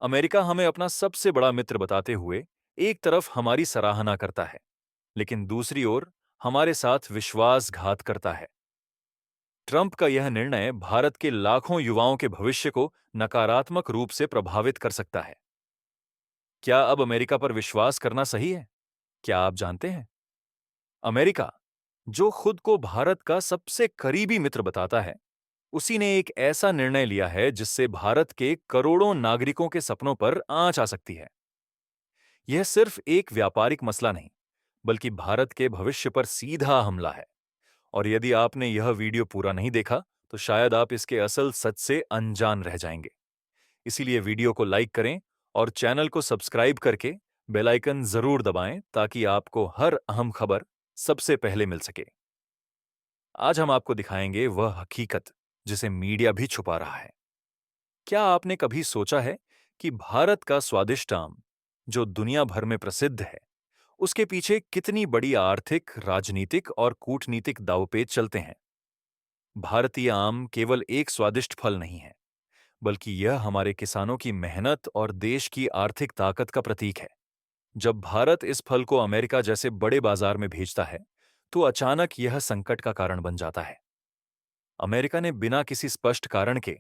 America हमें अपना सबसे बड़ा मित्र बताते हुए एक तरफ हमारी सराहना करता है, लेकिन दूसरी ओर हमारे साथ विश्वासघात करता है। ट्रंप का यह निर्णय भारत के लाखों युवाओं के भविष्य को नकारात्मक रूप से प्रभावित कर सकता है। क्या अब अमेरिका पर विश्वास करना सही है? क्या आप जानते हैं, अमेरिका, जो खुद को भारत का सबसे करीबी मित्र बताता है, उसी ने एक ऐसा निर्णय लिया है जिससे भारत के करोड़ों नागरिकों के सपनों पर आंच आ सकती है। यह सिर्फ एक व्यापारिक मसला नहीं, बल्कि भारत के भविष्य पर सीधा हमला है। और यदि आपने यह वीडियो पूरा नहीं देखा, तो शायद आप इसके असल सच से अनजान रह जाएंगे। इसीलिए वीडियो को लाइक करें और चैनल को सब्सक्राइब करके बेल आइकन जरूर दबाएं ताकि आपको हर अहम खबर सबसे पहले मिल सके। आज हम आपको दिखाएंगे वह हकीकत जिसे मीडिया भी छुपा रहा है। क्या आपने कभी सोचा है कि भारत का स्वादिष्ट आम, जो दुनिया भर में प्रसिद्ध है, उसके पीछे कितनी बड़ी आर्थिक, राजनीतिक और कूटनीतिक दांवपेच चलते हैं? भारतीय आम केवल एक स्वादिष्ट फल नहीं है, बल्कि यह हमारे किसानों की मेहनत और देश की आर्थिक ताकत का प्रतीक है। जब भारत इस फल को अमेरिका जैसे बड़े बाजार में भेजता है, तो अचानक यह संकट का कारण बन जाता है। अमेरिका ने बिना किसी स्पष्ट कारण के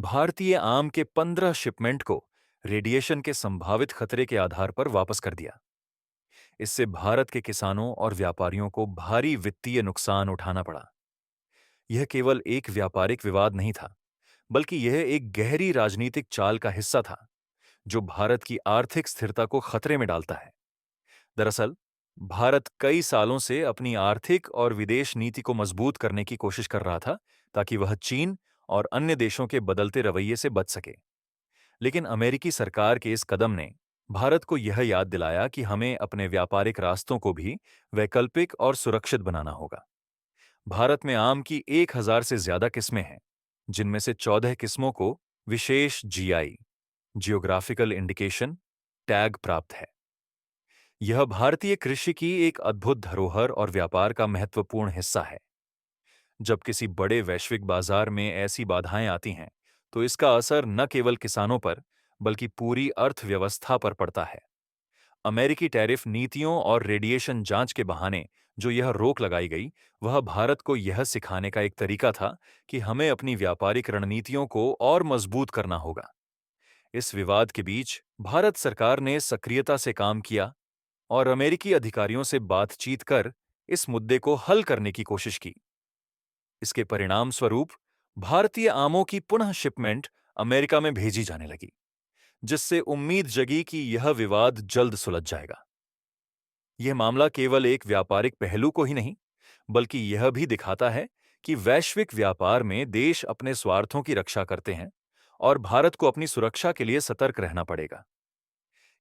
भारतीय आम के 15 शिपमेंट को रेडिएशन के संभावित खतरे के आधार पर वापस कर दिया। इससे भारत के किसानों और व्यापारियों को भारी वित्तीय नुकसान उठाना पड़ा। यह केवल एक व्यापारिक विवाद नहीं था, बल्कि यह एक गहरी राजनीतिक चाल का हिस्सा था, जो भारत की आर्थिक स्थिरता को खतरे में डालता है। दरअसल, भारत कई सालों से अपनी आर्थिक और विदेश नीति को मजबूत करने की कोशिश कर रहा था, ताकि वह चीन और अन्य देशों के बदलते रवैये से बच सके। लेकिन अमेरिकी सरकार के इस कदम ने भारत को यह याद दिलाया कि हमें अपने व्यापारिक रास्तों को भी वैकल्पिक और सुरक्षित बनाना होगा। भारत में आम की 1,000 से ज्यादा किस्में हैं, जिनमें से 14 किस्मों को विशेष जीआई, जियोग्राफिकल इंडिकेशन, टैग प्राप्त है। यह भारतीय कृषि की एक अद्भुत धरोहर और व्यापार का महत्वपूर्ण हिस्सा है। जब किसी बड़े वैश्विक बाजार में ऐसी बाधाएं आती हैं, तो इसका असर न केवल किसानों पर, बल्कि पूरी अर्थव्यवस्था पर पड़ता है। अमेरिकी टैरिफ नीतियों और रेडिएशन जांच के बहाने जो यह रोक लगाई गई, वह भारत को यह सिखाने का एक तरीका था कि हमें अपनी व्यापारिक रणनीतियों को और मजबूत करना होगा। इस विवाद के बीच भारत सरकार ने सक्रियता से काम किया और अमेरिकी अधिकारियों से बातचीत कर इस मुद्दे को हल करने की कोशिश की। इसके परिणाम स्वरूप भारतीय आमों की पुनः शिपमेंट अमेरिका में भेजी जाने लगी, जिससे उम्मीद जगी कि यह विवाद जल्द सुलझ जाएगा। यह मामला केवल एक व्यापारिक पहलू को ही नहीं, बल्कि यह भी दिखाता है कि वैश्विक व्यापार में देश अपने स्वार्थों की रक्षा करते हैं और भारत को अपनी सुरक्षा के लिए सतर्क रहना पड़ेगा।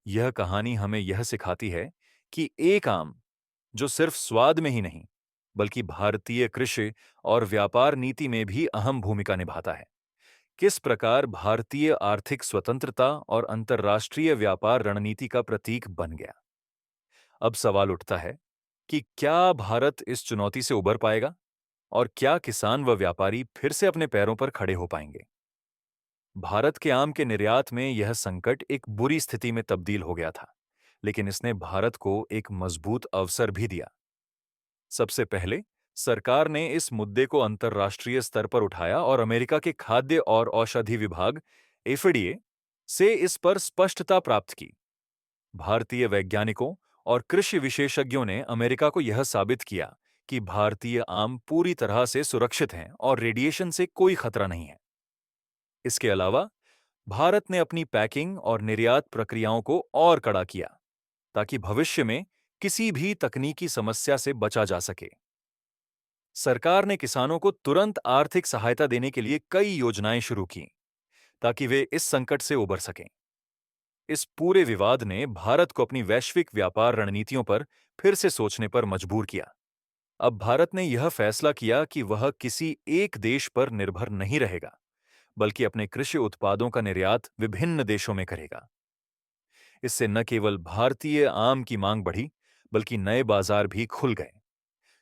यह कहानी हमें यह सिखाती है कि एक आम, जो सिर्फ स्वाद में ही नहीं, बल्कि भारतीय कृषि और व्यापार नीति में भी अहम भूमिका निभाता है, किस प्रकार भारतीय आर्थिक स्वतंत्रता और अंतर्राष्ट्रीय व्यापार रणनीति का प्रतीक बन गया। अब सवाल उठता है कि क्या भारत इस चुनौती से उबर पाएगा और क्या किसान व व्यापारी फिर से अपने पैरों पर खड़े हो पाएंगे। भारत के आम के निर्यात में यह संकट एक बुरी स्थिति में तब्दील हो गया था, लेकिन इसने भारत को एक मजबूत अवसर भी दिया। सबसे पहले सरकार ने इस मुद्दे को अंतर्राष्ट्रीय स्तर पर उठाया और अमेरिका के खाद्य और औषधि विभाग एफडीए से इस पर स्पष्टता प्राप्त की। भारतीय वैज्ञानिकों और कृषि विशेषज्ञों ने अमेरिका को यह साबित किया कि भारतीय आम पूरी तरह से सुरक्षित हैं और रेडिएशन से कोई खतरा नहीं है। इसके अलावा भारत ने अपनी पैकिंग और निर्यात प्रक्रियाओं को और कड़ा किया, ताकि भविष्य में किसी भी तकनीकी समस्या से बचा जा सके। सरकार ने किसानों को तुरंत आर्थिक सहायता देने के लिए कई योजनाएं शुरू की, ताकि वे इस संकट से उबर सकें। इस पूरे विवाद ने भारत को अपनी वैश्विक व्यापार रणनीतियों पर फिर से सोचने पर मजबूर किया। अब भारत ने यह फैसला किया कि वह किसी एक देश पर निर्भर नहीं रहेगा, बल्कि अपने कृषि उत्पादों का निर्यात विभिन्न देशों में करेगा। इससे न केवल भारतीय आम की मांग बढ़ी, बल्कि नए बाजार भी खुल गए,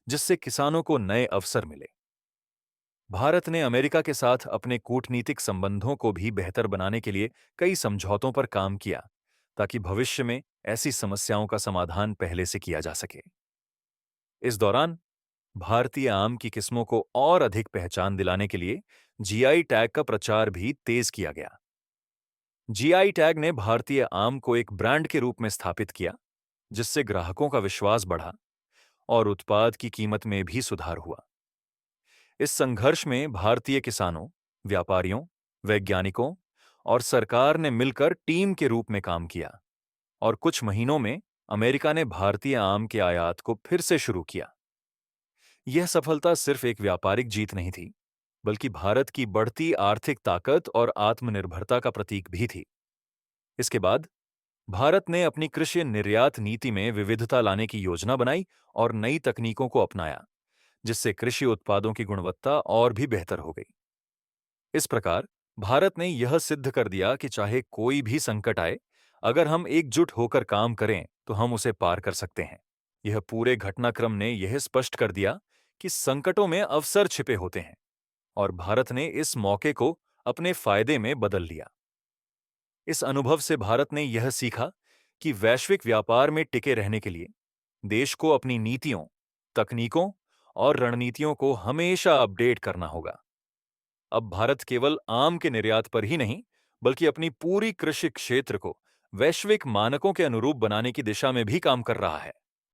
जिससे किसानों को नए अवसर मिले। भारत ने अमेरिका के साथ अपने कूटनीतिक संबंधों को भी बेहतर बनाने के लिए कई समझौतों पर काम किया, ताकि भविष्य में ऐसी समस्याओं का समाधान पहले से किया जा सके। इस दौरान भारतीय आम की किस्मों को और अधिक पहचान दिलाने के लिए जीआई टैग का प्रचार भी तेज किया गया। जीआई टैग ने भारतीय आम को एक ब्रांड के रूप में स्थापित किया, जिससे ग्राहकों का विश्वास बढ़ा और उत्पाद की कीमत में भी सुधार हुआ। इस संघर्ष में भारतीय किसानों, व्यापारियों, वैज्ञानिकों और सरकार ने मिलकर टीम के रूप में काम किया और कुछ महीनों में अमेरिका ने भारतीय आम के आयात को फिर से शुरू किया। यह सफलता सिर्फ एक व्यापारिक जीत नहीं थी, बल्कि भारत की बढ़ती आर्थिक ताकत और आत्मनिर्भरता का प्रतीक भी थी। इसके बाद भारत ने अपनी कृषि निर्यात नीति में विविधता लाने की योजना बनाई और नई तकनीकों को अपनाया, जिससे कृषि उत्पादों की गुणवत्ता और भी बेहतर हो गई। इस प्रकार भारत ने यह सिद्ध कर दिया कि चाहे कोई भी संकट आए, अगर हम एकजुट होकर काम करें तो हम उसे पार कर सकते हैं। यह पूरे घटनाक्रम ने यह स्पष्ट कर दिया कि संकटों में अवसर छिपे होते हैं और भारत ने इस मौके को अपने फायदे में बदल लिया। इस अनुभव से भारत ने यह सीखा कि वैश्विक व्यापार में टिके रहने के लिए देश को अपनी नीतियों, तकनीकों और रणनीतियों को हमेशा अपडेट करना होगा। अब भारत केवल आम के निर्यात पर ही नहीं, बल्कि अपनी पूरी कृषि क्षेत्र को वैश्विक मानकों के अनुरूप बनाने की दिशा में भी काम कर रहा है।